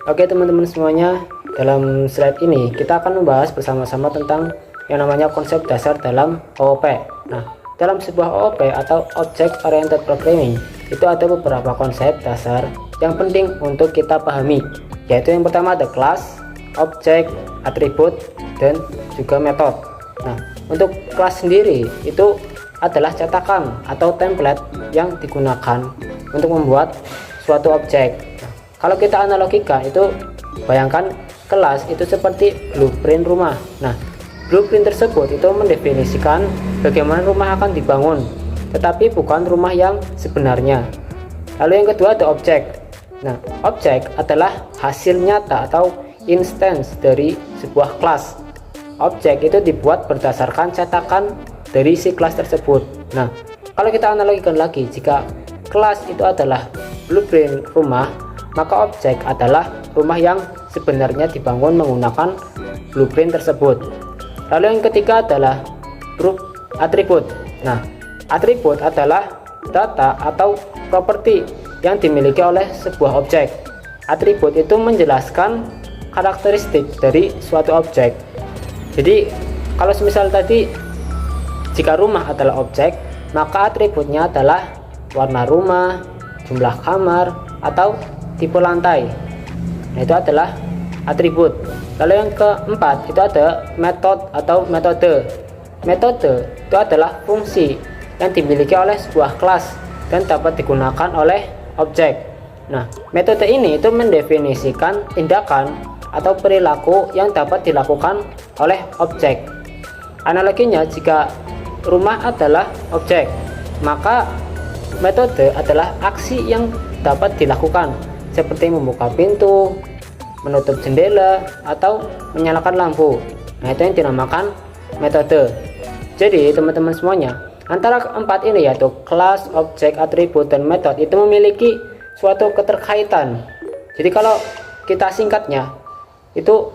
Oke teman-teman semuanya, dalam slide ini kita akan membahas bersama-sama tentang yang namanya konsep dasar dalam OOP. Nah, dalam sebuah OOP atau Object Oriented Programming itu ada beberapa konsep dasar yang penting untuk kita pahami, yaitu yang pertama ada kelas, objek, atribut, dan juga metode. Nah, untuk kelas sendiri itu adalah cetakan atau template yang digunakan untuk membuat suatu objek. Nah, kalau kita analogikan itu, bayangkan kelas itu seperti blueprint rumah. Nah, blueprint tersebut itu mendefinisikan bagaimana rumah akan dibangun, tetapi bukan rumah yang sebenarnya. Lalu yang kedua ada objek. Nah, objek adalah hasil nyata atau instance dari sebuah kelas. Objek itu dibuat berdasarkan cetakan dari si kelas tersebut. Nah, kalau kita analogikan lagi, jika kelas itu adalah blueprint rumah, maka objek adalah rumah yang sebenarnya dibangun menggunakan blueprint tersebut. Lalu yang ketiga adalah atribut. Nah, atribut adalah data atau properti yang dimiliki oleh sebuah objek. Atribut itu menjelaskan karakteristik dari suatu objek. Jadi, kalau semisal tadi, jika rumah adalah objek, maka atributnya adalah warna rumah, jumlah kamar, atau tipe lantai. Nah, itu adalah atribut. Lalu yang keempat itu ada metode. Metode itu adalah fungsi yang dimiliki oleh sebuah kelas dan dapat digunakan oleh objek. Nah, metode ini itu mendefinisikan tindakan atau perilaku yang dapat dilakukan oleh objek. Analoginya, jika rumah adalah objek, maka metode adalah aksi yang dapat dilakukan seperti membuka pintu, menutup jendela, atau menyalakan lampu. Nah, itu yang dinamakan metode. Jadi teman-teman semuanya, antara keempat ini yaitu kelas, objek, atribut, dan metode itu memiliki suatu keterkaitan. Jadi kalau kita singkatnya, itu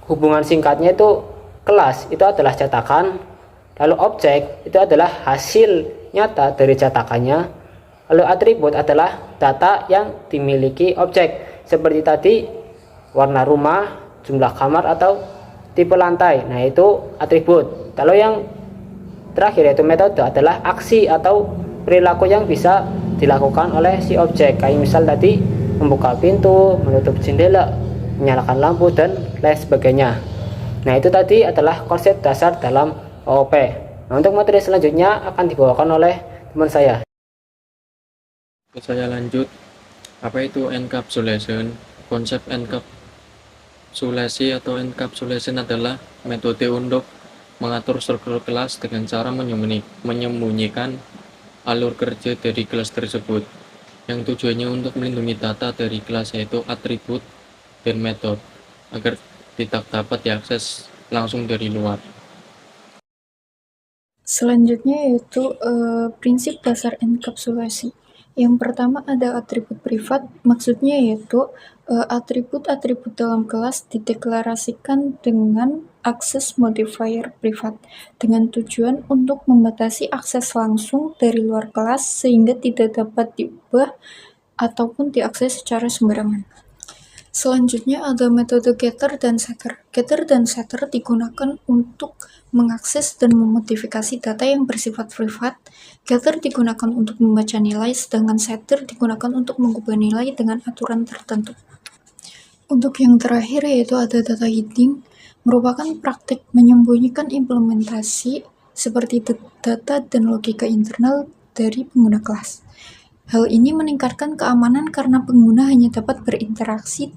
hubungan singkatnya itu kelas itu adalah cetakan, lalu objek itu adalah hasil nyata dari cetakannya, lalu atribut adalah data yang dimiliki objek seperti tadi warna rumah, jumlah kamar, atau tipe lantai. Nah, itu atribut. Lalu yang terakhir yaitu metode adalah aksi atau perilaku yang bisa dilakukan oleh si objek, kayak misal tadi membuka pintu, menutup jendela, menyalakan lampu, dan lain sebagainya. Nah, itu tadi adalah konsep dasar dalam OOP. Nah, untuk materi selanjutnya akan dibawakan oleh teman saya. Saya lanjut, apa itu encapsulation? Konsep encapsulasi atau encapsulation adalah metode untuk mengatur struktur kelas dengan cara menyembunyikan alur kerja dari kelas tersebut, yang tujuannya untuk melindungi data dari kelas yaitu atribut dan metode agar tidak dapat diakses langsung dari luar. Selanjutnya yaitu prinsip dasar enkapsulasi. Yang pertama ada atribut privat, maksudnya yaitu atribut-atribut dalam kelas dideklarasikan dengan akses modifier privat dengan tujuan untuk membatasi akses langsung dari luar kelas sehingga tidak dapat diubah ataupun diakses secara sembarangan. Selanjutnya ada metode getter dan setter. Getter dan setter digunakan untuk mengakses dan memodifikasi data yang bersifat privat. Getter digunakan untuk membaca nilai, sedangkan setter digunakan untuk mengubah nilai dengan aturan tertentu. Untuk yang terakhir yaitu ada data hiding, merupakan praktik menyembunyikan implementasi seperti data dan logika internal dari pengguna kelas. Hal ini meningkatkan keamanan karena pengguna hanya dapat berinteraksi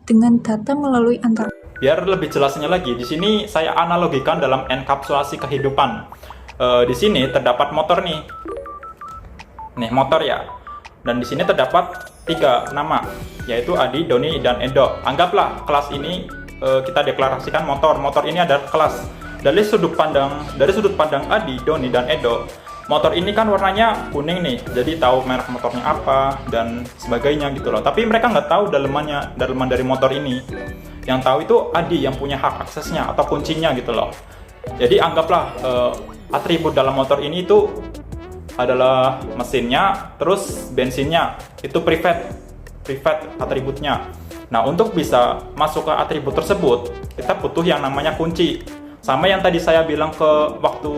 dengan data melalui antar. Biar lebih jelasnya lagi, di sini saya analogikan dalam enkapsulasi kehidupan. Di sini terdapat motor nih. Nih, motor ya. Dan di sini terdapat 3 nama, yaitu Adi, Doni, dan Edo. Anggaplah kelas ini kita deklarasikan motor. Motor ini adalah kelas. Dari sudut pandang Adi, Doni, dan Edo, motor ini kan warnanya kuning nih, jadi tahu merek motornya apa dan sebagainya gitu loh. Tapi mereka nggak tahu daleman dari motor ini. Yang tahu itu Adi yang punya hak aksesnya atau kuncinya gitu loh. Jadi anggaplah atribut dalam motor ini itu adalah mesinnya, terus bensinnya itu private. private atributnya. Nah, untuk bisa masuk ke atribut tersebut, kita butuh yang namanya kunci. Sama yang tadi saya bilang ke waktu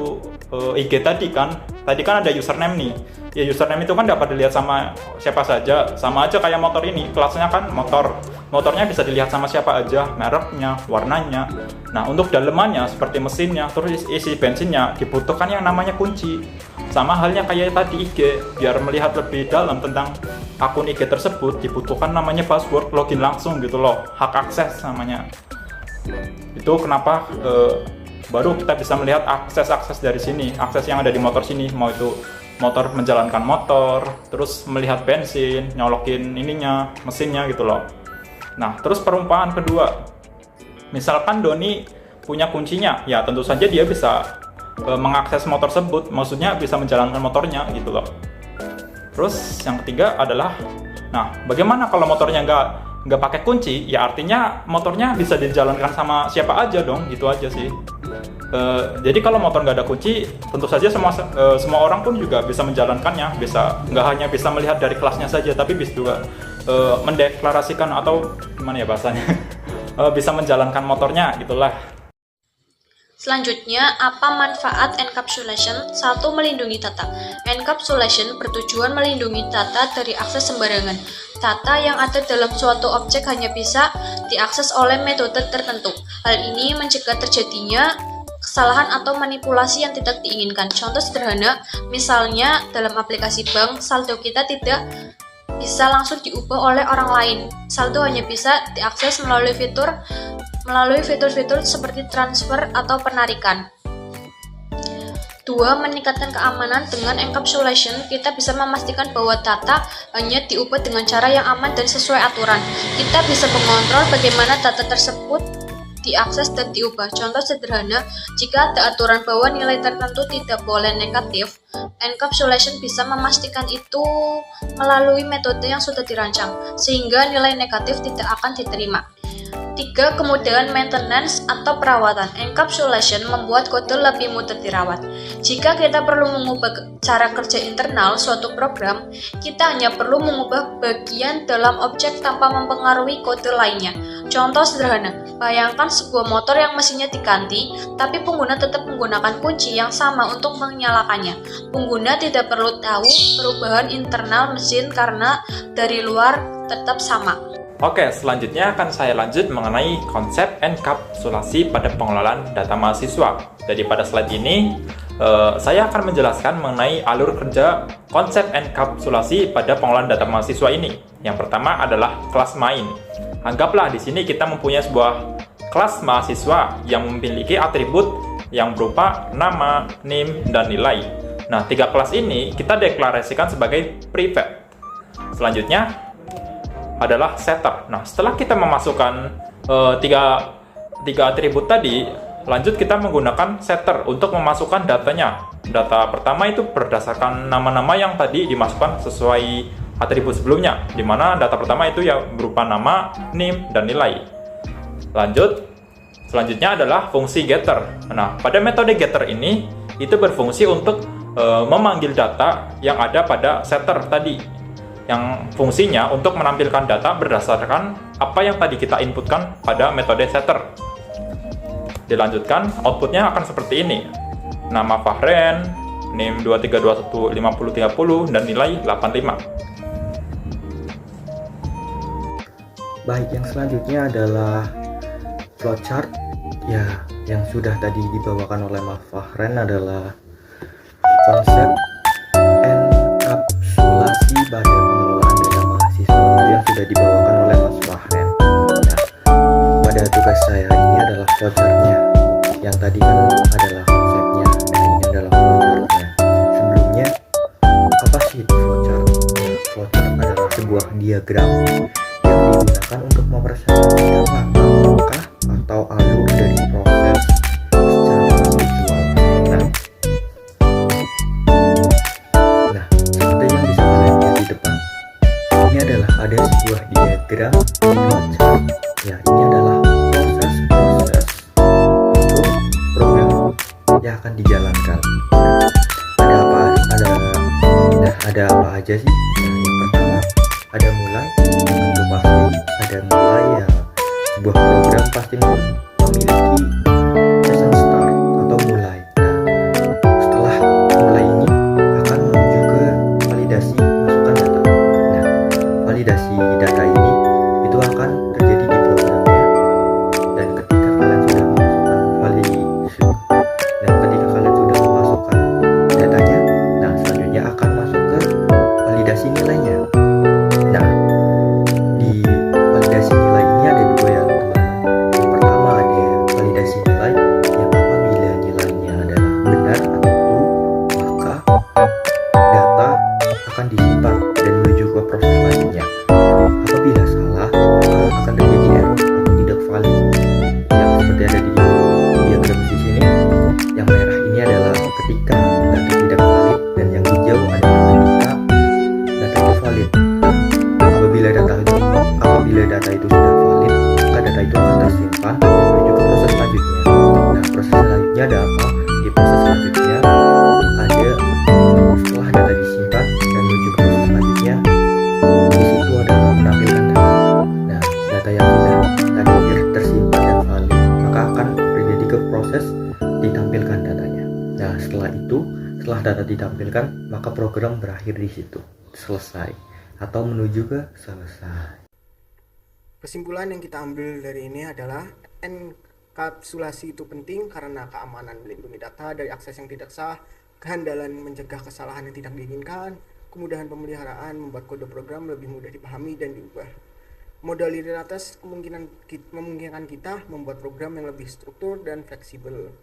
IG tadi kan ada username nih. Ya, username itu kan dapat dilihat sama siapa saja. Sama aja kayak motor ini, kelasnya kan motor. Motornya bisa dilihat sama siapa aja, mereknya, warnanya. Nah, untuk dalemannya seperti mesinnya, terus isi bensinnya, dibutuhkan yang namanya kunci. Sama halnya kayak tadi IG, biar melihat lebih dalam tentang akun IG tersebut, dibutuhkan namanya password, login langsung gitu loh, hak akses namanya. Itu kenapa baru kita bisa melihat akses dari sini, akses yang ada di motor sini, mau itu motor menjalankan motor, terus melihat bensin, nyolokin ininya, mesinnya gitu loh. Nah, terus perumpamaan kedua, misalkan Doni punya kuncinya, ya tentu saja dia bisa mengakses motor tersebut, maksudnya bisa menjalankan motornya gitu loh. Terus yang ketiga adalah, nah bagaimana kalau motornya nggak pakai kunci? Ya artinya motornya bisa dijalankan sama siapa aja dong, gitu aja sih. Jadi kalau motor nggak ada kunci, tentu saja semua orang pun juga bisa menjalankannya, nggak hanya bisa melihat dari kelasnya saja, tapi bisa juga mendeklarasikan atau gimana ya bahasanya, bisa menjalankan motornya gitulah. Selanjutnya, apa manfaat encapsulation? 1. Melindungi data. Encapsulation bertujuan melindungi data dari akses sembarangan. Data yang ada dalam suatu objek hanya bisa diakses oleh metode tertentu. Hal ini mencegah terjadinya kesalahan atau manipulasi yang tidak diinginkan. Contoh sederhana, misalnya dalam aplikasi bank, saldo kita tidak bisa langsung diubah oleh orang lain. Saldo hanya bisa diakses melalui fitur-fitur seperti transfer atau penarikan. 2. Meningkatkan keamanan. Dengan encapsulation, kita bisa memastikan bahwa data hanya diubah dengan cara yang aman dan sesuai aturan. Kita bisa mengontrol bagaimana data tersebut diakses dan diubah. Contoh sederhana, jika ada aturan bahwa nilai tertentu tidak boleh negatif, encapsulation bisa memastikan itu melalui metode yang sudah dirancang, sehingga nilai negatif tidak akan diterima. 3. Kemudahan maintenance atau perawatan. Encapsulation membuat kode lebih mudah dirawat. Jika kita perlu mengubah cara kerja internal suatu program, kita hanya perlu mengubah bagian dalam objek tanpa mempengaruhi kode lainnya. Contoh sederhana, bayangkan sebuah motor yang mesinnya diganti, tapi pengguna tetap menggunakan kunci yang sama untuk menyalakannya. Pengguna tidak perlu tahu perubahan internal mesin karena dari luar tetap sama. Oke, selanjutnya akan saya lanjut mengenai konsep enkapsulasi pada pengelolaan data mahasiswa. Jadi pada slide ini, saya akan menjelaskan mengenai alur kerja konsep enkapsulasi pada pengelolaan data mahasiswa ini. Yang pertama adalah kelas main. Anggaplah di sini kita mempunyai sebuah kelas mahasiswa yang memiliki atribut yang berupa nama, NIM, dan nilai. Nah, 3 kelas ini kita deklarasikan sebagai private. Selanjutnya adalah setter. Nah, setelah kita memasukkan tiga atribut tadi, lanjut kita menggunakan setter untuk memasukkan datanya. Data pertama itu berdasarkan nama-nama yang tadi dimasukkan sesuai atribut sebelumnya, di mana data pertama itu ya berupa nama, NIM, dan nilai. Selanjutnya adalah fungsi getter. Nah, pada metode getter ini itu berfungsi untuk memanggil data yang ada pada setter tadi, yang fungsinya untuk menampilkan data berdasarkan apa yang tadi kita inputkan pada metode setter. Dilanjutkan, outputnya akan seperti ini. Nama Fahren, NIM 23215030, dan nilai 85. Baik, yang selanjutnya adalah flowchart. Ya, yang sudah tadi dibawakan oleh Mas Fahren adalah konsep enkapsulasi pada pengelolaan data mahasiswa yang sudah dibawakan oleh Mas Fahren. Nah, pada tugas saya ini adalah flowchartnya. Yang tadi kan adalah konsepnya, nah ini adalah flowchartnya. Sebelumnya, apa sih itu flowchart? Flowchart adalah sebuah diagram yang digunakan untuk mempresentasikan langkah atau alur dari proses secara visual. Nah, seperti yang bisa kalian lihat di depan, ini adalah ada sebuah diagram flowchart. Ya, ini adalah proses untuk program yang akan dijalankan. Ada apa aja sih? Nah, yang pertama ada mulai, sebuah program pasti memiliki session start atau mulai. Nah, setelah mulai ini akan menuju ke validasi masukan data. Nah, validasi data ini itu akan terjadi di programnya. Dan ketika kalian sudah memasukkan datanya, nah selanjutnya akan masuk ke validasi nilainya. Nah, di validasi nilai ini ada dua ya teman-teman. Yang pertama ada validasi nilai yang apabila nilainya adalah benar atau true, maka data akan disimpan dan menuju ke proses selanjutnya. Apabila salah, maka akan terjadi error atau tidak valid. Yang seperti ada di diagram di sini, yang merah ini adalah ketika data tidak valid dan yang hijau adalah ketika data itu valid. Apabila data itu sudah valid, maka data itu akan tersimpan dan menuju ke proses selanjutnya. Nah, proses selanjutnya ada apa? Di proses selanjutnya ada setelah data disimpan dan menuju ke proses selanjutnya, di situ adalah menampilkan data. Nah, data yang sudah tadi tersimpan dan valid, maka akan terjadi ke proses ditampilkan datanya. Nah, setelah itu, setelah data ditampilkan, maka program berakhir di situ, selesai atau menuju ke selesai. Kesimpulan yang kita ambil dari ini adalah enkapsulasi itu penting karena keamanan melindungi data dari akses yang tidak sah, kehandalan mencegah kesalahan yang tidak diinginkan, kemudahan pemeliharaan membuat kode program lebih mudah dipahami dan diubah. Modalitas memungkinkan kita membuat program yang lebih struktur dan fleksibel.